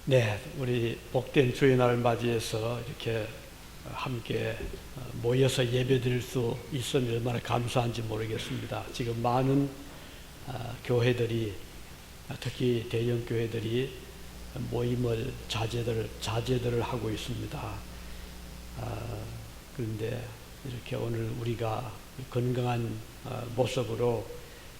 네, 우리 복된 주의 날을 맞이해서 이렇게 함께 모여서 예배드릴 수 있으면 얼마나 감사한지 모르겠습니다. 지금 많은 교회들이, 특히 대형 교회들이 모임을 자제들을 하고 있습니다. 그런데 이렇게 오늘 우리가 건강한 모습으로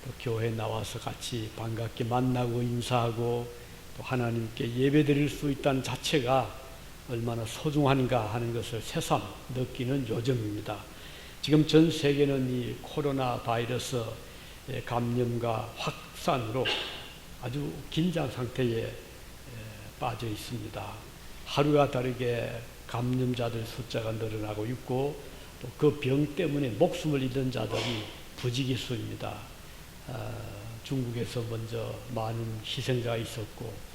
또 교회에 나와서 같이 반갑게 만나고 인사하고 또 하나님께 예배드릴 수 있다는 자체가 얼마나 소중한가 하는 것을 새삼 느끼는 요즘입니다. 지금 전 세계는 이 코로나 바이러스 감염과 확산으로 아주 긴장 상태에 빠져 있습니다. 하루가 다르게 감염자들 숫자가 늘어나고 있고 또 그 병 때문에 목숨을 잃은 자들이 부지기수입니다. 중국에서 먼저 많은 희생자가 있었고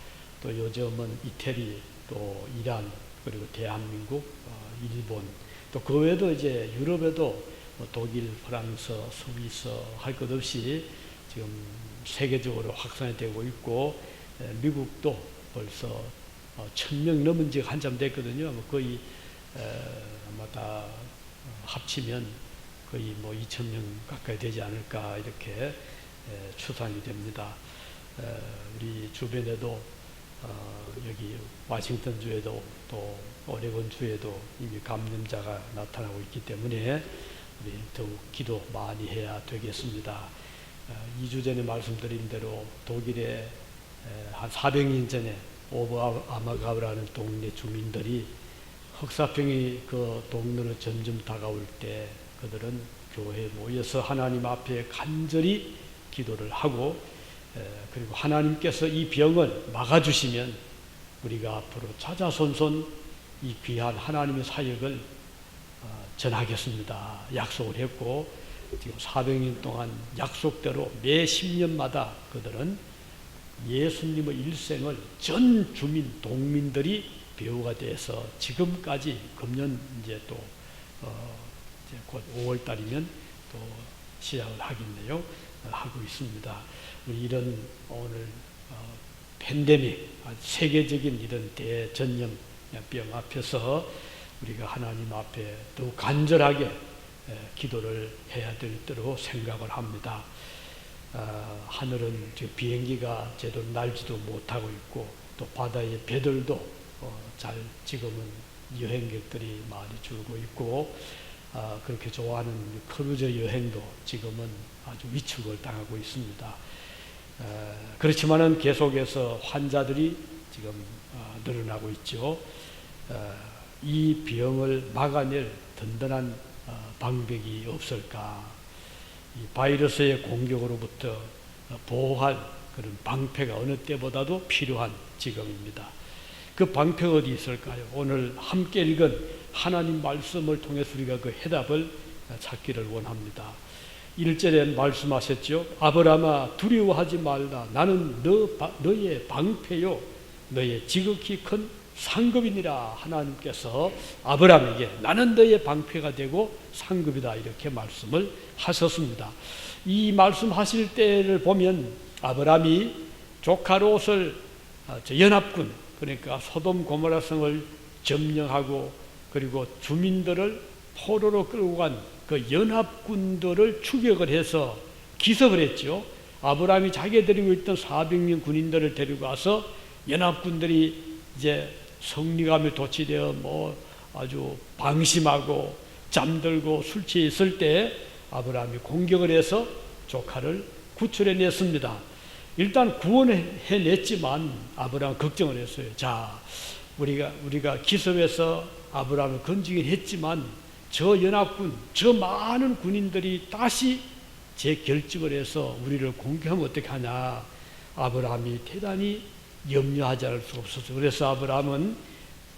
또 요즘은 이태리, 또 이란, 그리고 대한민국, 일본, 또 그 외에도 이제 유럽에도 독일, 프랑스, 스위스 할 것 없이 지금 세계적으로 확산이 되고 있고 미국도 벌써 1000명 넘은 지가 한참 됐거든요. 거의 아마 다 합치면 거의 2000명 가까이 되지 않을까 이렇게 추산이 됩니다. 우리 주변에도 여기 워싱턴 주에도 또 오레곤 주에도 이미 감염자가 나타나고 있기 때문에 우리 더욱 기도 많이 해야 되겠습니다. 2주 전에 말씀드린 대로 독일에 한 400년 전에 오버아마가우라는 동네 주민들이 흑사병이 그 동네로 점점 다가올 때 그들은 교회에 모여서 하나님 앞에 간절히 기도를 하고 그리고 하나님께서 이 병을 막아주시면 우리가 앞으로 자자손손 이 귀한 하나님의 사역을 전하겠습니다. 약속을 했고 지금 400년 동안 약속대로 매 10년마다 그들은 예수님의 일생을 전 주민 동민들이 배우가 돼서 지금까지 금년 이제 또 이제 곧 5월 달이면 또 시작을 하겠네요. 하고 있습니다. 이런 오늘 팬데믹, 세계적인 이런 대전염병 앞에서 우리가 하나님 앞에 더 간절하게 기도를 해야 될 때로 생각을 합니다. 하늘은 지금 비행기가 제대로 날지도 못하고 있고 또 바다의 배들도 지금은 여행객들이 많이 줄고 있고 그렇게 좋아하는 크루즈 여행도 지금은 아주 위축을 당하고 있습니다. 그렇지만은 계속해서 환자들이 지금 늘어나고 있죠. 이 병을 막아낼 든든한 방법이 없을까? 이 바이러스의 공격으로부터 보호할 그런 방패가 어느 때보다도 필요한 지금입니다. 그 방패가 어디 있을까요? 오늘 함께 읽은 하나님 말씀을 통해서 우리가 그 해답을 찾기를 원합니다. 1절에 말씀하셨죠. 아브라함아 두려워하지 말라. 나는 너의 방패요 너의 지극히 큰 상급이니라. 하나님께서 아브라함에게 나는 너의 방패가 되고 상급이다 이렇게 말씀을 하셨습니다. 이 말씀하실 때를 보면 아브라함이 조카 롯을 연합군 그러니까 소돔 고모라 성을 점령하고 그리고 주민들을 포로로 끌고 간 그 연합군들을 추격을 해서 기습을 했죠. 아브라함이 자기가 데리고 있던 400명 군인들을 데리고 와서 연합군들이 이제 성리감에 도취되어 아주 방심하고 잠들고 술 취해 있을 때 아브라함이 공격을 해서 조카를 구출해냈습니다. 일단 구원해냈지만 아브라함은 걱정을 했어요. 자, 우리가 기습해서 아브라함을 건지긴 했지만 저 연합군, 저 많은 군인들이 다시 재결집을 해서 우리를 공격하면 어떻게 하냐. 아브라함이 대단히 염려하지 않을 수 없었어요. 그래서 아브라함은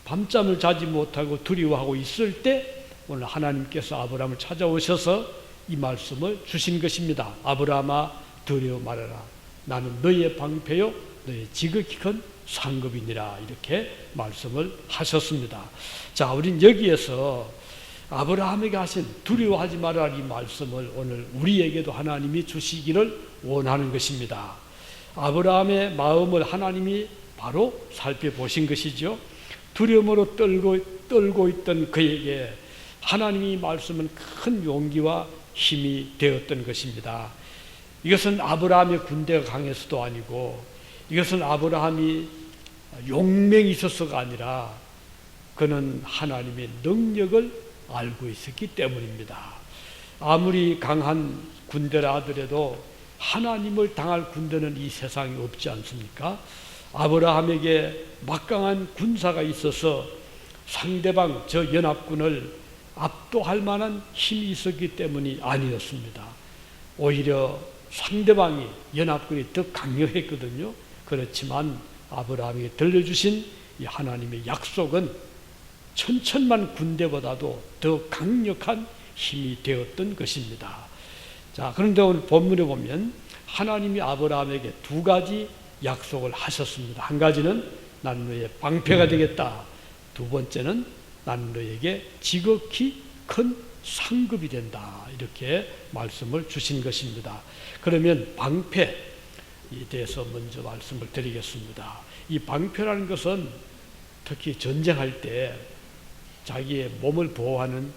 밤잠을 자지 못하고 두려워하고 있을 때 오늘 하나님께서 아브라함을 찾아오셔서 이 말씀을 주신 것입니다. 아브라함아 두려워 말아라. 나는 너의 방패요 너의 지극히 큰 상급이니라 이렇게 말씀을 하셨습니다. 자, 우린 여기에서 아브라함에게 하신 두려워하지 말아라 이 말씀을 오늘 우리에게도 하나님이 주시기를 원하는 것입니다. 아브라함의 마음을 하나님이 바로 살펴보신 것이죠. 두려움으로 떨고 있던 그에게 하나님이 말씀은 큰 용기와 힘이 되었던 것입니다. 이것은 아브라함의 군대가 강해서도 아니고, 이것은 아브라함이 용맹이 있어서가 아니라 그는 하나님의 능력을 알고 있었기 때문입니다. 아무리 강한 군대라 하더라도 하나님을 당할 군대는 이 세상에 없지 않습니까? 아브라함에게 막강한 군사가 있어서 상대방 저 연합군을 압도할 만한 힘이 있었기 때문이 아니었습니다. 오히려 상대방이 연합군이 더 강력했거든요. 그렇지만 아브라함에게 들려주신 이 하나님의 약속은 천천만 군대보다도 더 강력한 힘이 되었던 것입니다. 자, 그런데 오늘 본문에 보면 하나님이 아브라함에게 두 가지 약속을 하셨습니다. 한 가지는 나는 너의 방패가 되겠다. 두 번째는 나는 너에게 지극히 큰 상급이 된다. 이렇게 말씀을 주신 것입니다. 그러면 방패에 대해서 먼저 말씀을 드리겠습니다. 이 방패라는 것은 특히 전쟁할 때 자기의 몸을 보호하는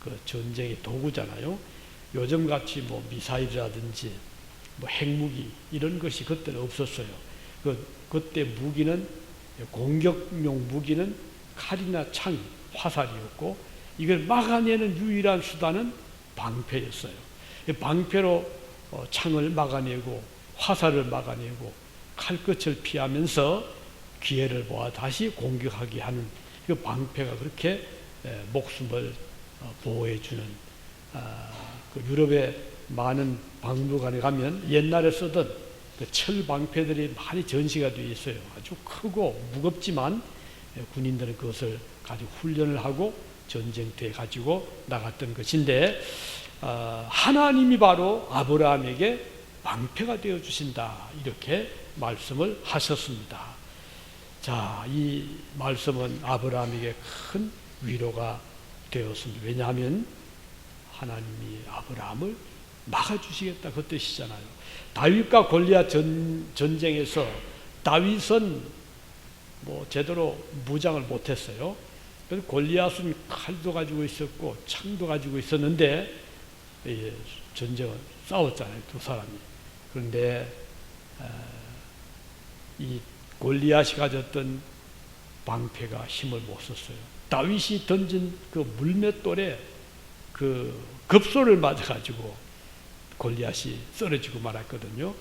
그 전쟁의 도구잖아요. 요즘같이 뭐 미사일이라든지 뭐 핵무기 이런 것이 그때는 없었어요. 그때 무기는, 공격용 무기는 칼이나 창, 화살이었고, 이걸 막아내는 유일한 수단은 방패였어요. 방패로 창을 막아내고 화살을 막아내고 칼끝을 피하면서 기회를 보아 다시 공격하게 하는 그 방패가 그렇게 목숨을 보호해주는, 그 유럽의 많은 박물관에 가면 옛날에 쓰던 그 철방패들이 많이 전시가 되어 있어요. 아주 크고 무겁지만 군인들은 그것을 가지고 훈련을 하고 전쟁터에 가지고 나갔던 것인데, 하나님이 바로 아브라함에게 방패가 되어 주신다. 이렇게 말씀을 하셨습니다. 자, 이 말씀은 아브라함에게 큰 위로가 되었습니다. 왜냐하면 하나님이 아브라함을 막아주시겠다 그 뜻이잖아요. 다윗과 골리앗 전쟁에서 다윗은 뭐 제대로 무장을 못했어요. 그래서 골리앗은 칼도 가지고 있었고 창도 가지고 있었는데 전쟁을 싸웠잖아요, 두 사람이. 그런데 이 골리앗이 가졌던 방패가 힘을 못 썼어요. 다윗이 던진 그 물맷돌에 그 급소를 맞아가지고 골리앗이 쓰러지고 말았거든요.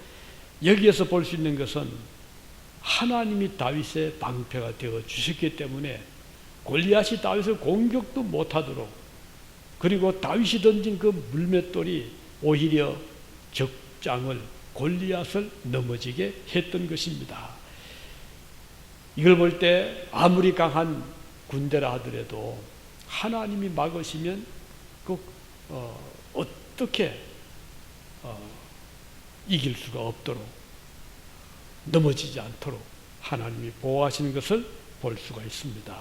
여기에서 볼 수 있는 것은 하나님이 다윗의 방패가 되어 주셨기 때문에 골리앗이 다윗을 공격도 못하도록, 그리고 다윗이 던진 그 물맷돌이 오히려 적장을, 골리앗을 넘어지게 했던 것입니다. 이걸 볼 때 아무리 강한 군대라 하더라도 하나님이 막으시면 어떻게 이길 수가 없도록, 넘어지지 않도록 하나님이 보호하시는 것을 볼 수가 있습니다.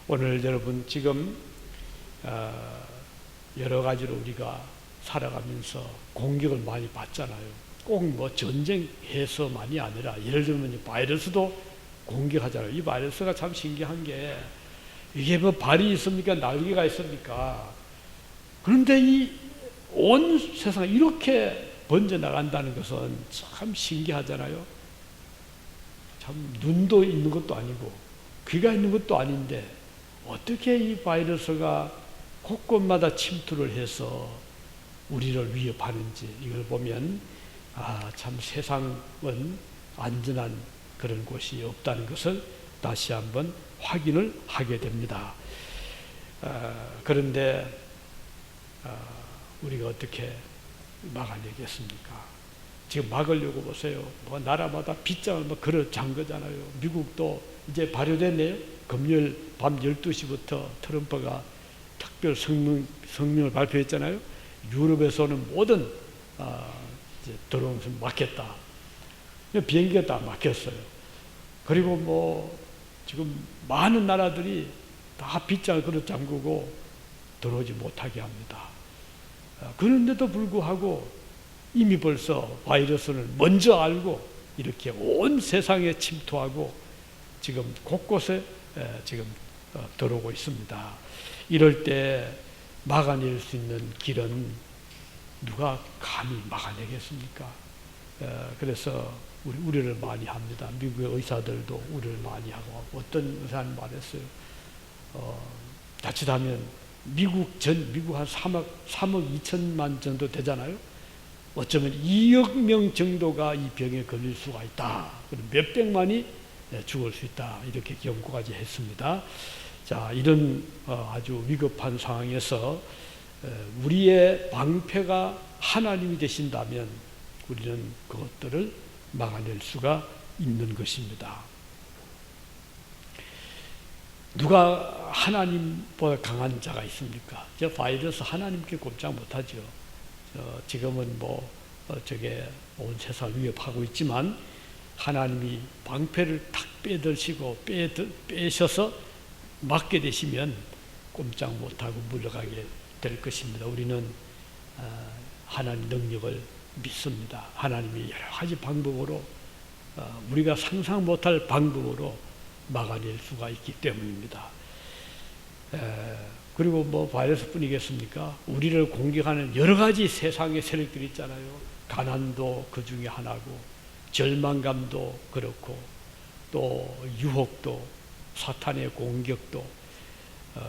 오늘 여러분 지금 여러 가지로 우리가 살아가면서 공격을 많이 받잖아요. 꼭 뭐 전쟁해서만이 아니라 예를 들면 바이러스도 공격하잖아요. 이 바이러스가 참 신기한 게 이게 뭐 발이 있습니까? 날개가 있습니까? 그런데 이 온 세상 이렇게 번져나간다는 것은 참 신기하잖아요. 참 눈도 있는 것도 아니고 귀가 있는 것도 아닌데 어떻게 이 바이러스가 곳곳마다 침투를 해서 우리를 위협하는지, 이걸 보면 참 세상은 안전한 그런 곳이 없다는 것을 다시 한번 확인을 하게 됩니다. 그런데 우리가 어떻게 막아내겠습니까? 지금 막으려고 보세요. 뭐 나라마다 빗장을 뭐 걸어 잔 거잖아요. 미국도 이제 발효됐네요. 금요일 밤 12시부터 트럼프가 특별 성명을 발표했잖아요. 유럽에서는 모든 이제 들어오는 것을 막겠다. 비행기가 다 막혔어요. 그리고 뭐 지금 많은 나라들이 다 빗장을 걸어 잠그고 들어오지 못하게 합니다. 그런데도 불구하고 이미 벌써 바이러스는 먼저 알고 이렇게 온 세상에 침투하고 지금 곳곳에 지금 들어오고 있습니다. 이럴 때 막아낼 수 있는 길은 누가 감히 막아내겠습니까? 그래서 우려를 많이 합니다. 미국의 의사들도 우려를 많이 하고, 어떤 의사는 말했어요. 자칫하면 미국 한 3억 2천만 정도 되잖아요. 어쩌면 2억 명 정도가 이 병에 걸릴 수가 있다. 그럼 몇백만이 죽을 수 있다. 이렇게 경고까지 했습니다. 자, 이런 아주 위급한 상황에서 우리의 방패가 하나님이 되신다면 우리는 그것들을 막아낼 수가 있는 것입니다. 누가 하나님보다 강한 자가 있습니까? 저 바이러스 하나님께 꼼짝 못하죠. 지금은 온 세상 위협하고 있지만 하나님이 방패를 탁 빼셔서 막게 되시면 꼼짝 못하고 물러가게 될 것입니다. 우리는 하나님 능력을 믿습니다. 하나님이 여러 가지 방법으로 우리가 상상 못할 방법으로 막아낼 수가 있기 때문입니다. 그리고 바이러스뿐이겠습니까? 우리를 공격하는 여러 가지 세상의 세력들이 있잖아요. 가난도 그 중에 하나고, 절망감도 그렇고, 또 유혹도, 사탄의 공격도,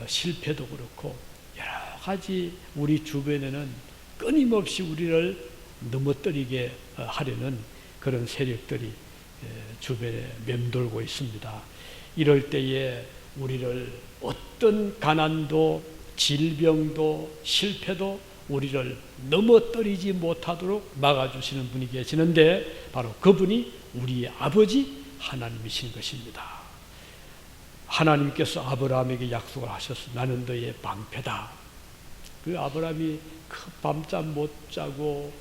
실패도 그렇고, 여러 가지 우리 주변에는 끊임없이 우리를 넘어뜨리게 하려는 그런 세력들이 주변에 맴돌고 있습니다. 이럴 때에 우리를 어떤 가난도, 질병도, 실패도 우리를 넘어뜨리지 못하도록 막아주시는 분이 계시는데, 바로 그분이 우리의 아버지 하나님이신 것입니다. 하나님께서 아브라함에게 약속을 하셨어. 나는 너의 방패다. 그 아브라함이 밤잠 못 자고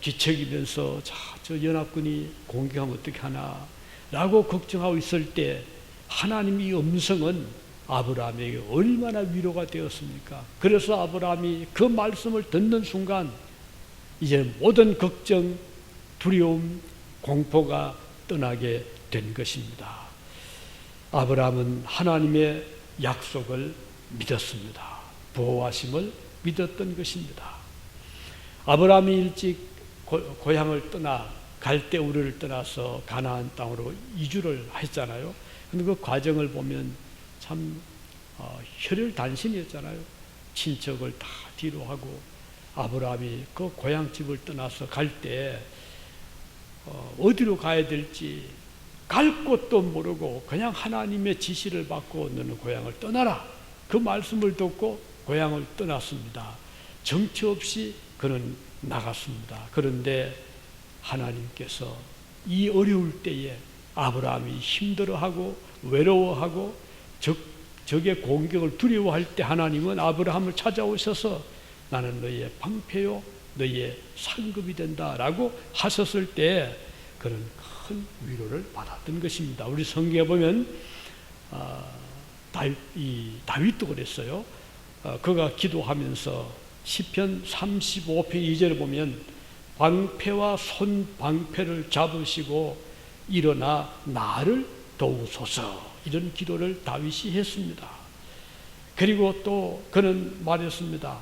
뒤척이면서 저 연합군이 공격하면 어떻게 하나 라고 걱정하고 있을 때 하나님의 음성은 아브라함에게 얼마나 위로가 되었습니까? 그래서 아브라함이 그 말씀을 듣는 순간 이제 모든 걱정, 두려움, 공포가 떠나게 된 것입니다. 아브라함은 하나님의 약속을 믿었습니다. 보호하심을 믿었던 것입니다. 아브라함이 일찍 고향을 떠나 갈대우르를 떠나서 가나안 땅으로 이주를 했잖아요. 근데 그 과정을 보면 참 혈혈단신이었잖아요. 친척을 다 뒤로 하고 아브라함이 그 고향집을 떠나서 갈 때 어디로 가야 될지 갈 곳도 모르고 그냥 하나님의 지시를 받고 너는 고향을 떠나라. 그 말씀을 듣고 고향을 떠났습니다. 정처 없이 그는 나갔습니다. 그런데 하나님께서 이 어려울 때에 아브라함이 힘들어하고 외로워하고 적의 공격을 두려워할 때 하나님은 아브라함을 찾아오셔서 나는 너의 방패요 너의 상급이 된다라고 하셨을 때 그는 큰 위로를 받았던 것입니다. 우리 성경에 보면 다윗도 그랬어요. 그가 기도하면서 시편 35편 2절에 보면 방패와 손방패를 잡으시고 일어나 나를 도우소서 이런 기도를 다윗이 했습니다. 그리고 또 그는 말했습니다.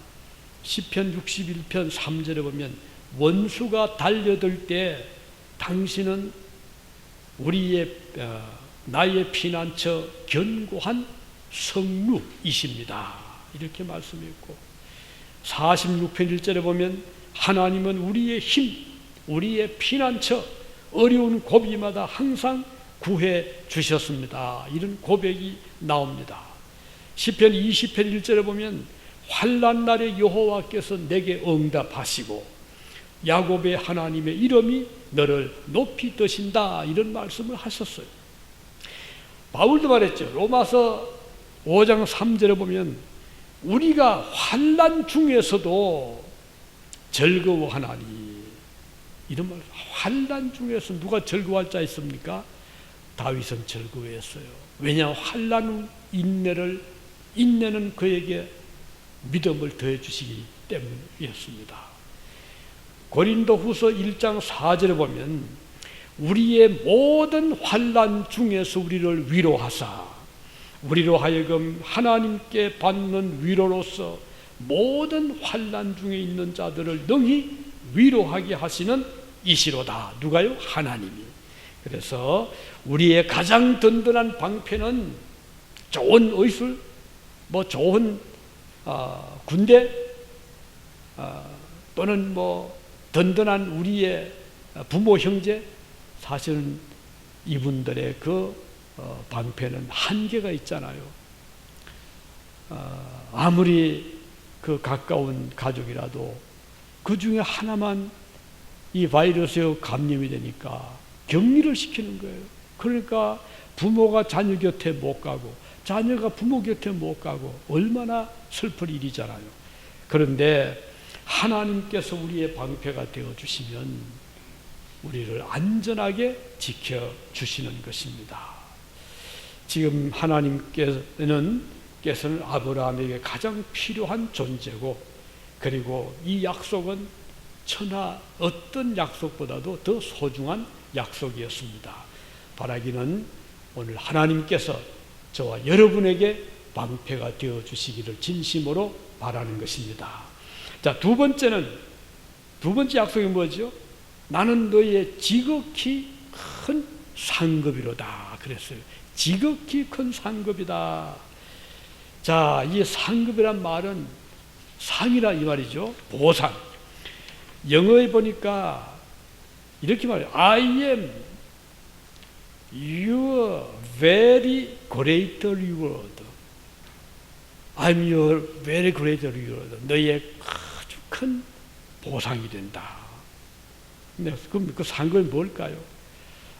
시편 61편 3절에 보면 원수가 달려들 때 당신은 나의 피난처 견고한 성루이십니다. 이렇게 말씀했고 46편 1절에 보면 하나님은 우리의 힘, 우리의 피난처, 어려운 고비마다 항상 구해 주셨습니다. 이런 고백이 나옵니다. 시편 20편 1절에 보면 환난 날에 여호와께서 내게 응답하시고 야곱의 하나님의 이름이 너를 높이 드신다 이런 말씀을 하셨어요. 바울도 말했죠. 로마서 5장 3절에 보면 우리가 환난 중에서도 즐거워하나니 이런 말. 환난 중에서 누가 즐거워할 자 있습니까? 다윗은 즐거워했어요. 왜냐하면 환난 인내는 그에게 믿음을 더해 주시기 때문이었습니다. 고린도후서 1장 4절에 보면 우리의 모든 환난 중에서 우리를 위로하사 우리로 하여금 하나님께 받는 위로로서 모든 환난 중에 있는 자들을 능히 위로하게 하시는 이시로다. 누가요? 하나님이. 그래서 우리의 가장 든든한 방패는 좋은 의술, 좋은 군대, 또는 든든한 우리의 부모 형제, 사실은 이분들의 그 방패는 한계가 있잖아요. 아무리 그 가까운 가족이라도 그 중에 하나만 이 바이러스에 감염이 되니까 격리를 시키는 거예요. 그러니까 부모가 자녀 곁에 못 가고 자녀가 부모 곁에 못 가고 얼마나 슬플 일이잖아요. 그런데 하나님께서 우리의 방패가 되어주시면 우리를 안전하게 지켜주시는 것입니다. 지금 하나님께서는 아브라함에게 가장 필요한 존재고, 그리고 이 약속은 천하 어떤 약속보다도 더 소중한 약속이었습니다. 바라기는 오늘 하나님께서 저와 여러분에게 방패가 되어주시기를 진심으로 바라는 것입니다. 자, 두 번째 약속이 뭐죠? 나는 너의 지극히 큰 상급이로다 그랬어요. 지극히 큰 상급이다. 자, 이 상급이란 말은 상이라 이 말이죠. 보상. 영어에 보니까 이렇게 말해요. I am your very great reward. I'm your very great reward. 너의 아주 큰 보상이 된다. 그럼 그 상급이 뭘까요?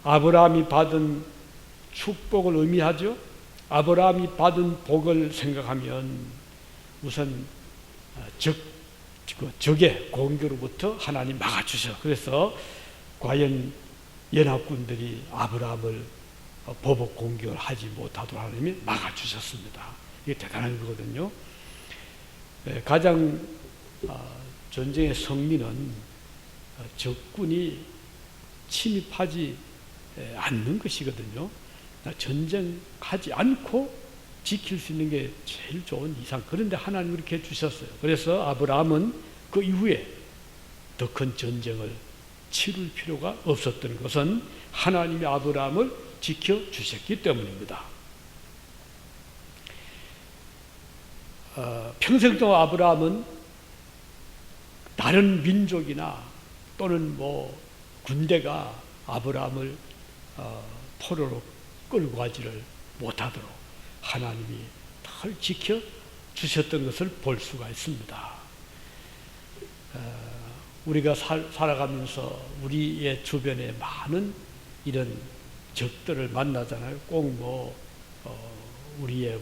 아브라함이 받은 축복을 의미하죠. 아브라함이 받은 복을 생각하면 우선 적의 공격으로부터 하나님 막아주셔. 그래서 과연 연합군들이 아브라함을 보복 공격을 하지 못하도록 하나님이 막아주셨습니다. 이게 대단한 거거든요. 가장 전쟁의 승리는 적군이 침입하지 않는 것이거든요. 전쟁하지 않고 지킬 수 있는 게 제일 좋은 이상. 그런데 하나님 이렇게 해주셨어요. 그래서 아브라함은 그 이후에 더 큰 전쟁을 치룰 필요가 없었던 것은 하나님이 아브라함을 지켜주셨기 때문입니다. 평생 동안 아브라함은 다른 민족이나 또는 군대가 아브라함을 포로로 끌고 가지를 못하도록 하나님이 잘 지켜주셨던 것을 볼 수가 있습니다. 우리가 살아가면서 우리의 주변에 많은 이런 적들을 만나잖아요. 꼭 우리의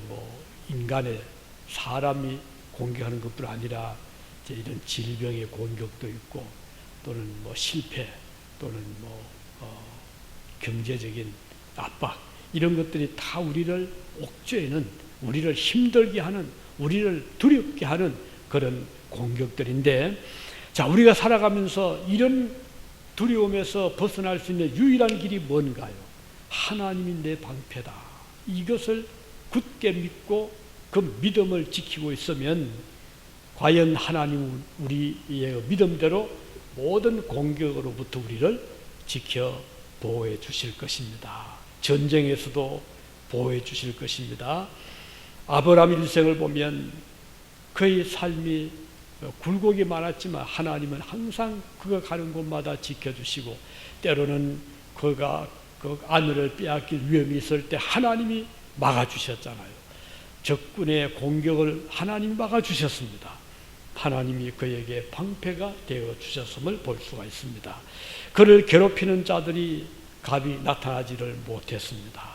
인간의 사람이 공격하는 것뿐 아니라 이런 질병의 공격도 있고, 또는 실패, 또는 경제적인 압박, 이런 것들이 다 우리를 옥죄는, 우리를 힘들게 하는, 우리를 두렵게 하는 그런 공격들인데, 자, 우리가 살아가면서 이런 두려움에서 벗어날 수 있는 유일한 길이 뭔가요? 하나님이 내 방패다. 이것을 굳게 믿고 그 믿음을 지키고 있으면 과연 하나님은 우리의 믿음대로 모든 공격으로부터 우리를 지켜 보호해 주실 것입니다. 전쟁에서도 보호해 주실 것입니다. 아브라함 일생을 보면 그의 삶이 굴곡이 많았지만 하나님은 항상 그가 가는 곳마다 지켜주시고, 때로는 그가 그 아내를 빼앗길 위험이 있을 때 하나님이 막아주셨잖아요. 적군의 공격을 하나님이 막아주셨습니다. 하나님이 그에게 방패가 되어 주셨음을 볼 수가 있습니다. 그를 괴롭히는 자들이 갑이 나타나지를 못했습니다.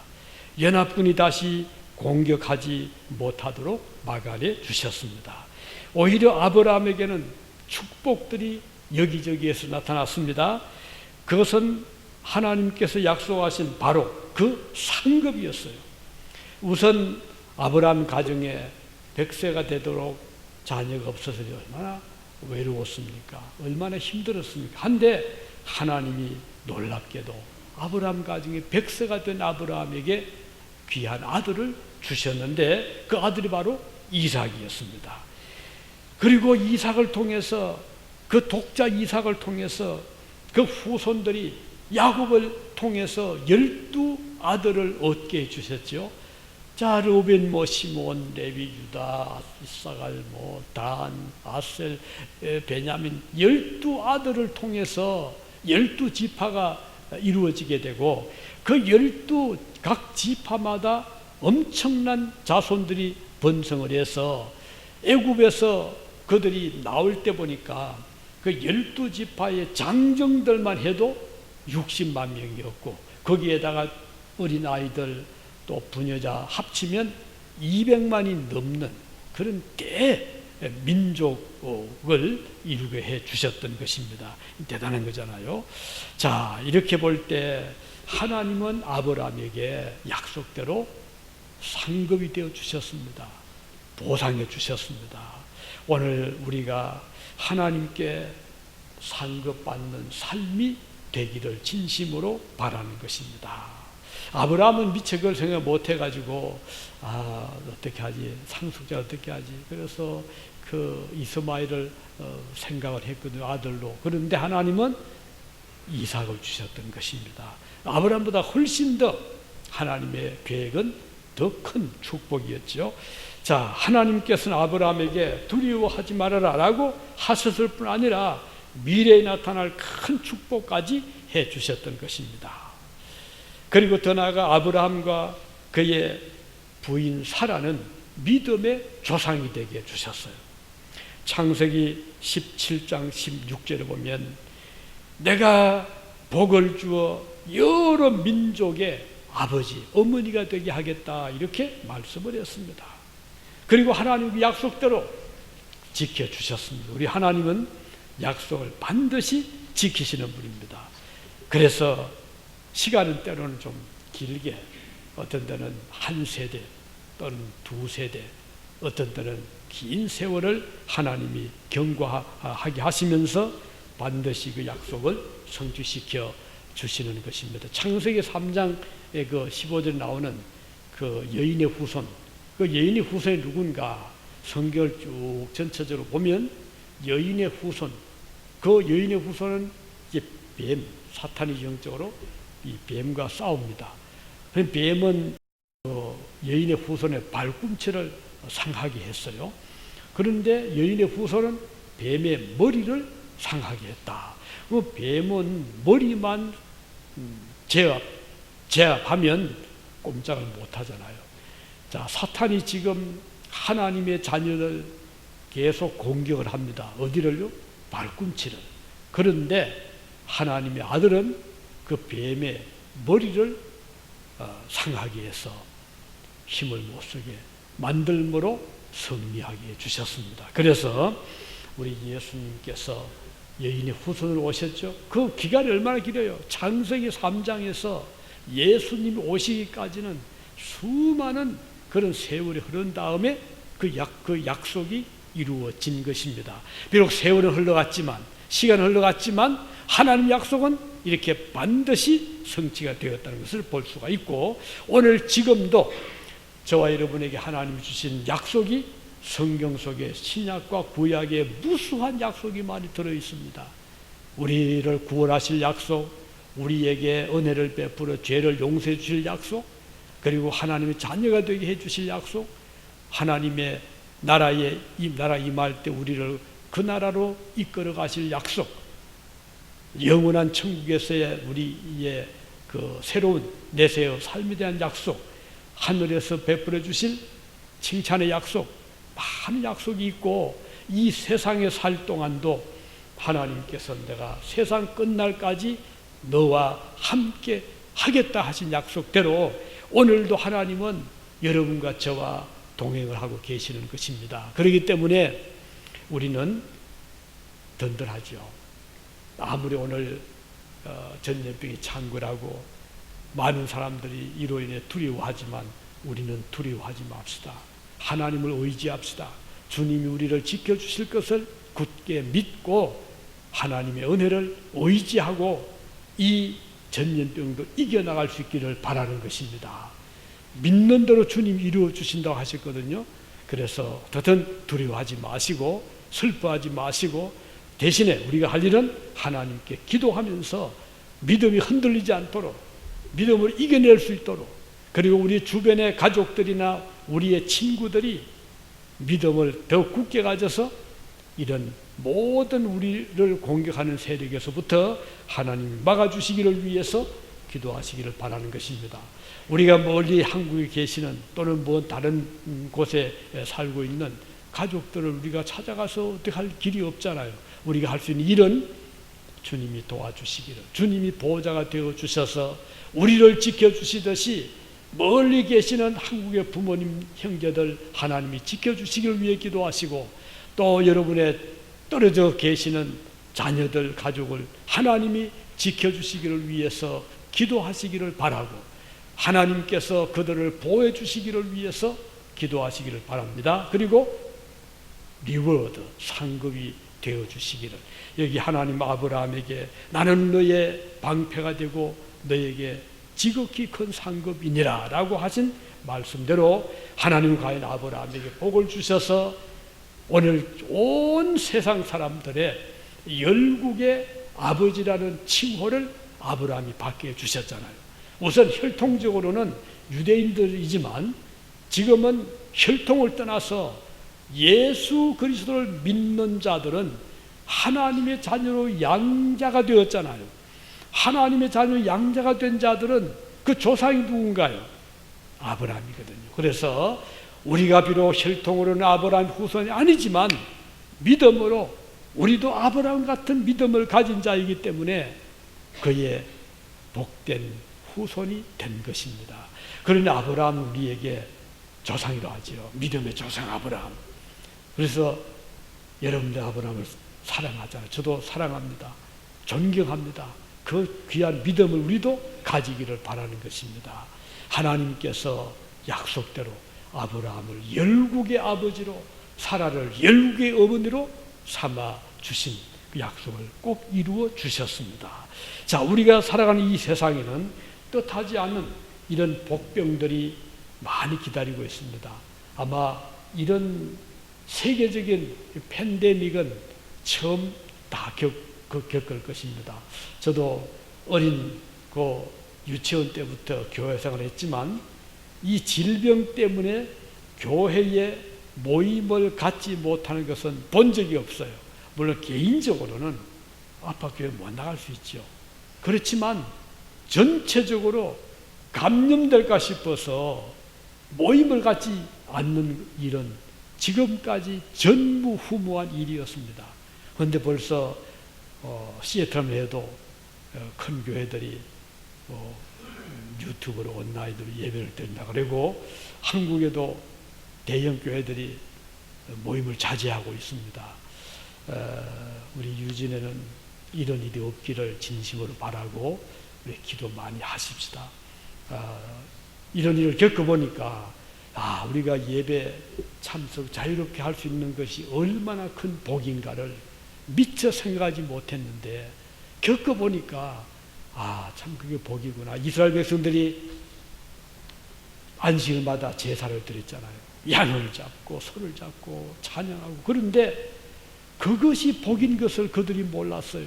연합군이 다시 공격하지 못하도록 막아내 주셨습니다. 오히려 아브라함에게는 축복들이 여기저기에서 나타났습니다. 그것은 하나님께서 약속하신 바로 그 상급이었어요. 우선 아브라함 가정에 100세가 되도록 자녀가 없어서 얼마나 외로웠습니까? 얼마나 힘들었습니까? 한데 하나님이 놀랍게도 아브라함 가정의 백세가 된 아브라함에게 귀한 아들을 주셨는데 그 아들이 바로 이삭이었습니다. 그리고 이삭을 통해서 그 독자 이삭을 통해서 그 후손들이 야곱을 통해서 12아들을 얻게 해주셨죠. 자, 르우벤, 시몬, 레위, 유다, 이사갈, 단, 아셀, 베냐민 12아들을 통해서 12지파가 이루어지게 되고 그 12각 지파마다 엄청난 자손들이 번성을 해서 애굽에서 그들이 나올 때 보니까 그 12지파의 장정들만 해도 60만 명이었고 거기에다가 어린아이들 또 부녀자 합치면 200만이 넘는 그런 대민족을 이루게 해 주셨던 것입니다. 대단한 거잖아요. 자, 이렇게 볼 때 하나님은 아브라함에게 약속대로 상급이 되어 주셨습니다. 보상해 주셨습니다. 오늘 우리가 하나님께 상급받는 삶이 되기를 진심으로 바라는 것입니다. 아브라함은 미처 그걸 생각 못 해가지고 어떻게 하지, 상속자 어떻게 하지, 그래서 그 이스마엘을 생각을 했거든요, 아들로. 그런데 하나님은 이삭을 주셨던 것입니다. 아브라함보다 훨씬 더 하나님의 계획은 더 큰 축복이었죠. 자, 하나님께서는 아브라함에게 두려워하지 말아라 라고 하셨을 뿐 아니라 미래에 나타날 큰 축복까지 해 주셨던 것입니다. 그리고 더 나아가 아브라함과 그의 부인 사라는 믿음의 조상이 되게 해주셨어요. 창세기 17장 16절에 보면 내가 복을 주어 여러 민족의 아버지, 어머니가 되게 하겠다 이렇게 말씀을 했습니다. 그리고 하나님 약속대로 지켜주셨습니다. 우리 하나님은 약속을 반드시 지키시는 분입니다. 그래서 시간은 때로는 좀 길게, 어떤 때는 한 세대 또는 두 세대, 어떤 때는 긴 세월을 하나님이 경과하게 하시면서 반드시 그 약속을 성취시켜 주시는 것입니다. 창세기 3장의 그 15절에 나오는 그 여인의 후손, 그 여인의 후손이 누군가 성경을 쭉 전체적으로 보면 여인의 후손, 그 여인의 후손은 이제 뱀, 사탄이 영적으로 이 뱀과 싸웁니다. 뱀은 여인의 후손의 발꿈치를 상하게 했어요. 그런데 여인의 후손은 뱀의 머리를 상하게 했다. 뱀은 머리만 제압하면 꼼짝을 못하잖아요. 자, 사탄이 지금 하나님의 자녀를 계속 공격을 합니다. 어디를요? 발꿈치를. 그런데 하나님의 아들은 그 뱀의 머리를 상하게 해서 힘을 못 쓰게 만들므로 승리하게 해주셨습니다. 그래서 우리 예수님께서 여인의 후손으로 오셨죠. 그 기간이 얼마나 길어요. 창세기 3장에서 예수님이 오시기까지는 수많은 그런 세월이 흐른 다음에 그 약속이 이루어진 것입니다. 비록 세월은 흘러갔지만, 시간은 흘러갔지만 하나님 약속은 이렇게 반드시 성취가 되었다는 것을 볼 수가 있고, 오늘 지금도 저와 여러분에게 하나님이 주신 약속이 성경 속에 신약과 구약에 무수한 약속이 많이 들어있습니다. 우리를 구원하실 약속, 우리에게 은혜를 베풀어 죄를 용서해 주실 약속, 그리고 하나님의 자녀가 되게 해 주실 약속, 하나님의 나라에 임할 때 우리를 그 나라로 이끌어 가실 약속, 영원한 천국에서의 우리의 그 새로운 내세의 삶에 대한 약속, 하늘에서 베풀어 주실 칭찬의 약속, 많은 약속이 있고, 이 세상에 살 동안도 하나님께서 내가 세상 끝날까지 너와 함께 하겠다 하신 약속대로 오늘도 하나님은 여러분과 저와 동행을 하고 계시는 것입니다. 그렇기 때문에 우리는 든든하죠. 아무리 오늘 전염병이 창궐하고 많은 사람들이 이로 인해 두려워하지만 우리는 두려워하지 맙시다. 하나님을 의지합시다. 주님이 우리를 지켜주실 것을 굳게 믿고 하나님의 은혜를 의지하고 이 전염병도 이겨나갈 수 있기를 바라는 것입니다. 믿는 대로 주님이 이루어 주신다고 하셨거든요. 그래서 어떻든 두려워하지 마시고 슬퍼하지 마시고 대신에 우리가 할 일은 하나님께 기도하면서 믿음이 흔들리지 않도록 믿음을 이겨낼 수 있도록, 그리고 우리 주변의 가족들이나 우리의 친구들이 믿음을 더 굳게 가져서 이런 모든 우리를 공격하는 세력에서부터 하나님 막아주시기를 위해서 기도하시기를 바라는 것입니다. 우리가 멀리 한국에 계시는 또는 뭐 다른 곳에 살고 있는 가족들을 우리가 찾아가서 어떻게 할 길이 없잖아요. 우리가 할 수 있는 일은 주님이 도와주시기를, 주님이 보호자가 되어 주셔서 우리를 지켜주시듯이 멀리 계시는 한국의 부모님, 형제들 하나님이 지켜주시기를 위해 기도하시고, 또 여러분의 떨어져 계시는 자녀들, 가족을 하나님이 지켜주시기를 위해서 기도하시기를 바라고, 하나님께서 그들을 보호해 주시기를 위해서 기도하시기를 바랍니다. 그리고 리워드, 상급이 되어 주시기를, 여기 하나님 아브라함에게 나는 너의 방패가 되고 너에게 지극히 큰 상급이니라 라고 하신 말씀대로 하나님 과연 아브라함에게 복을 주셔서 오늘 온 세상 사람들의 열국의 아버지라는 칭호를 아브라함이 받게 해주셨잖아요. 우선 혈통적으로는 유대인들이지만 지금은 혈통을 떠나서 예수 그리스도를 믿는 자들은 하나님의 자녀로 양자가 되었잖아요. 하나님의 자녀 양자가 된 자들은 그 조상이 누군가요? 아브라함이거든요. 그래서 우리가 비록 혈통으로는 아브라함 후손이 아니지만 믿음으로 우리도 아브라함 같은 믿음을 가진 자이기 때문에 그의 복된 후손이 된 것입니다. 그러니 아브라함은 우리에게 조상이라고 하죠. 믿음의 조상 아브라함. 그래서 여러분들 아브라함을 사랑하잖아요. 저도 사랑합니다. 존경합니다. 그 귀한 믿음을 우리도 가지기를 바라는 것입니다. 하나님께서 약속대로 아브라함을 열국의 아버지로, 사라를 열국의 어머니로 삼아 주신 그 약속을 꼭 이루어 주셨습니다. 자, 우리가 살아가는 이 세상에는 뜻하지 않은 이런 복병들이 많이 기다리고 있습니다. 아마 이런 세계적인 팬데믹은 처음 다 겪을 것입니다. 저도 어린 그 유치원 때부터 교회 생활을 했지만 이 질병 때문에 교회에 모임을 갖지 못하는 것은 본 적이 없어요. 물론 개인적으로는 아빠 교회 못 나갈 수 있죠. 그렇지만 전체적으로 감염될까 싶어서 모임을 갖지 않는 일은 지금까지 전무후무한 일이었습니다. 그런데 벌써 시애틀만 해도 큰 교회들이 유튜브로 온라인으로 예배를 드린다 그러고, 한국에도 대형 교회들이 모임을 자제하고 있습니다. 우리 유진에는 이런 일이 없기를 진심으로 바라고 우리 기도 많이 하십시다. 이런 일을 겪어보니까 우리가 예배 참석 자유롭게 할 수 있는 것이 얼마나 큰 복인가를 미처 생각하지 못했는데 겪어보니까 참 그게 복이구나. 이스라엘 백성들이 안식일마다 제사를 드렸잖아요. 양을 잡고 소를 잡고 찬양하고. 그런데 그것이 복인 것을 그들이 몰랐어요.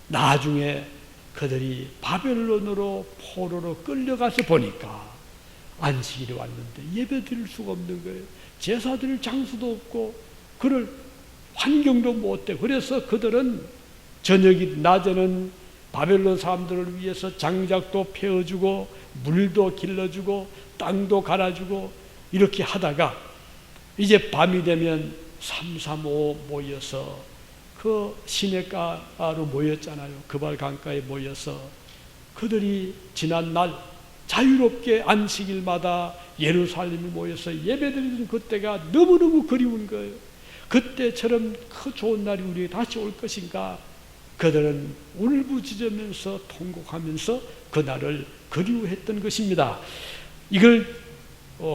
나중에 그들이 바벨론으로 포로로 끌려가서 보니까 안식일이 왔는데 예배 드릴 수가 없는 거예요. 제사 드릴 장소도 없고 그럴 환경도 못 돼. 그래서 그들은 저녁이 낮에는 바벨론 사람들을 위해서 장작도 패워주고 물도 길러주고 땅도 갈아주고 이렇게 하다가 이제 밤이 되면 335 모여서 그 시냇가로 모였잖아요. 그발 강가에 모여서 그들이 지난 날 자유롭게 안식일마다 예루살렘에 모여서 예배드리는 그때가 너무너무 그리운 거예요. 그때처럼 그 좋은 날이 우리에게 다시 올 것인가. 그들은 울부짖으면서 통곡하면서 그날을 그리워했던 것입니다. 이걸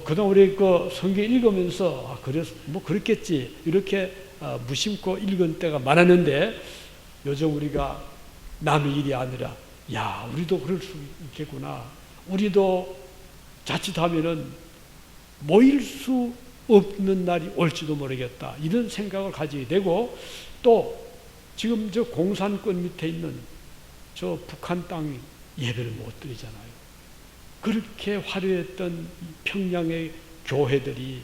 그동안 우리 그 성경 읽으면서 그래서 뭐 그렇겠지 이렇게 무심코 읽은 때가 많았는데, 요즘 우리가 남의 일이 아니라 야, 우리도 그럴 수 있겠구나. 우리도 자칫하면은 모일 수 없는 날이 올지도 모르겠다. 이런 생각을 가지게 되고, 또 지금 저 공산권 밑에 있는 저 북한 땅 예배를 못 드리잖아요. 그렇게 화려했던 평양의 교회들이,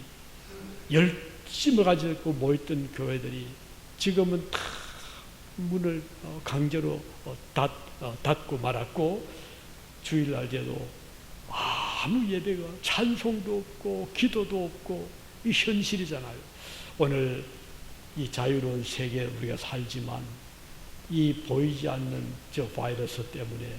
열심을 가지고 모였던 교회들이 지금은 다 문을 강제로 닫고 말았고, 주일날에도 아무 예배가, 찬송도 없고 기도도 없고, 이 현실이잖아요. 오늘 이 자유로운 세계에 우리가 살지만 이 보이지 않는 저 바이러스 때문에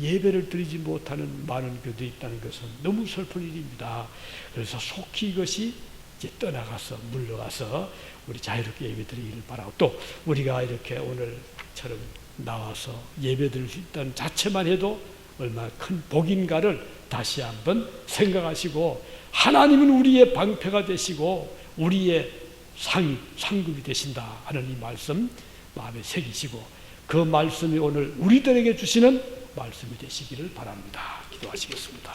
예배를 드리지 못하는 많은 교들이 있다는 것은 너무 슬픈 일입니다. 그래서 속히 이것이 이제 떠나가서, 물러가서 우리 자유롭게 예배 드리기를 바라고, 또 우리가 이렇게 오늘처럼 나와서 예배 드릴 수 있다는 자체만 해도 얼마나 큰 복인가를 다시 한번 생각하시고, 하나님은 우리의 방패가 되시고 우리의 상급이 되신다 하는 이 말씀 마음에 새기시고, 그 말씀이 오늘 우리들에게 주시는 말씀이 되시기를 바랍니다. 기도하시겠습니다.